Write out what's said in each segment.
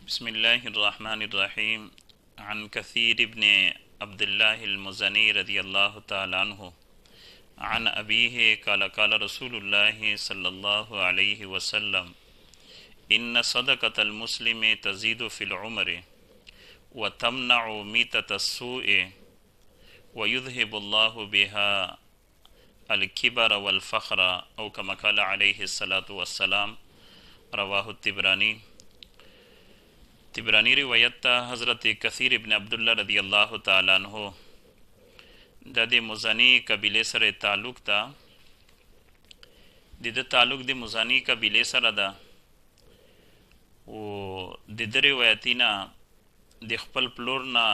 بسم الله الرحمن الرحيم عن كثير بن عبد الله المزني رضي الله تعالى عنه عن أبيه قال قال رسول الله صلى الله عليه وسلم إن صدقة المسلم تزيد في العمر وتمنع ميتة السوء ويذهب الله بها الكبر والفخر أو كما قال عليه الصلاة والسلام رواه الطبراني. طبرانی روایت تا حضرت کثیر ابن عبداللہ رضی اللہ تعالی عنہ دا دی مزانی قبیلے سر تعلق تا دی تعلق دی مزانی قبیلے سر دا و دی روایتینا دی خپل پلورنا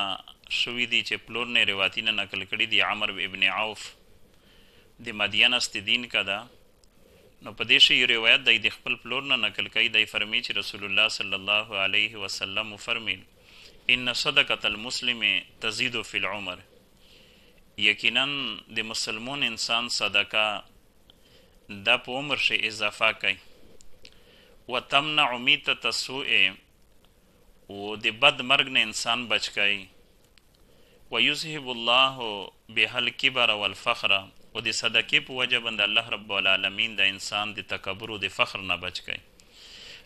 شوی دی چه پلورنے روایتینا نقل کری دی عمر ابن عوف دی مدین است دین کا دا نو پدیش یہ روایت دای د خپل پلور نه نقل کوي. دای فرمی چې رسول الله صلی الله علیه وسلم فرمیل ان صدقه المسلم تزيد فی العمر، یقینا د مسلمون انسان صدقه د په عمر شي اضافه کوي. وتمنع میتة السوء، و د بد مرګ نه انسان بچ کوي. ويذهب الله بها الكبر والفخر، و د صدقې په وجه باندې الله رب العالمین د انسان د تکبر او د فخر نه بچ کوي.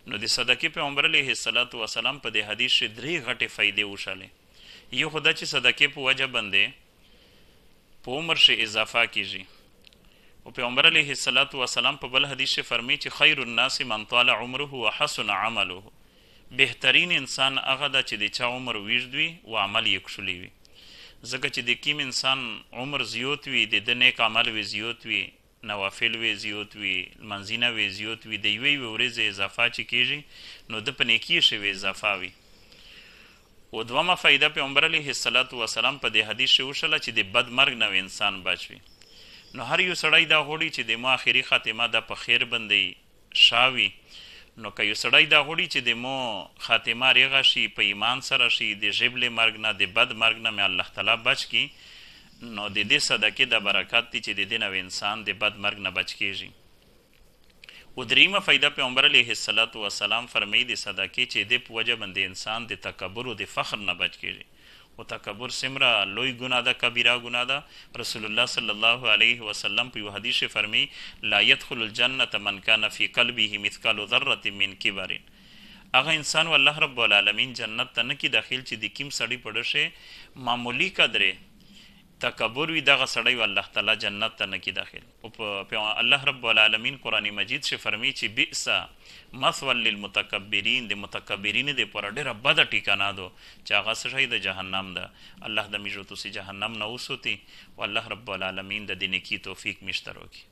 نو د صدقې پیغمبر علیه السلام په د حدیث کې درې غټې فائدې وشالې. یو خدا چې صدقې په وجه باندې په عمر شي اضافه کیږي، او پیغمبر علیه السلام په بل حدیث کې فرمی چې خیر الناس من طال عمره وحسن عمله، بهترین انسان هغه ده چې د چا عمر ویږد وي او عمل یې کښلی وي. ځکه چې د کیم انسان عمر زیات وي، د نیک عمل وی زیات وي، نوافل وی زیات وي، منځینه وی زیات وي، د یوې ورځې اضافه چې کیږي نو د په نیکی شوی اضافه وي. او دومه فایده پیغمبر علیه السلام په دې حدیث کې وشله چې د بد مرګ نه انسان بچ وي. نو هر یو سړی دا غوړي چې د مو آخري خاتمه د په خیر باندې شاوي. نو که یو سړی دا غوړي چې د مو خاتمه ریغه شي، په ایمان سره شي، د ژبلې مرګ نه د بد مرګ نه مې الله تعالی بچ کی، نو د دې صدقې د برکات دی چې د دې نه انسان د بد مرګ نه بچ کیږي. او دریمه فایده پیغمبر علیه السلام فرمی د صدقې چې د په وجه باندې انسان د تکبر او د فخر نه بچ کیږي. او تکبر سمره لوی گناه ده، کبیره گناه ده. رسول الله صلی الله علیه وسلم په یو حدیث فرمی لا يدخل الجنة من كان في قلبه مثقال ذره من کبر، هغه انسان والله رب العالمین جنت ته نه کی داخل چې د کیم سړی پړه شه معمولی قدره تکبر وی، دغه سړی والله تعالی جنت ته نه کی داخل. او په الله رب العالمین قرآن مجید شه فرمی چې بئس مثوى للمتکبرین، د متکبرین د پر ډیره بده ټیکانه دو چې هغه شهی د جهنم ده. الله د میجو تو سی جهنم نه وسوتی، والله رب العالمین د دې نیکی توفیق مشترو کی.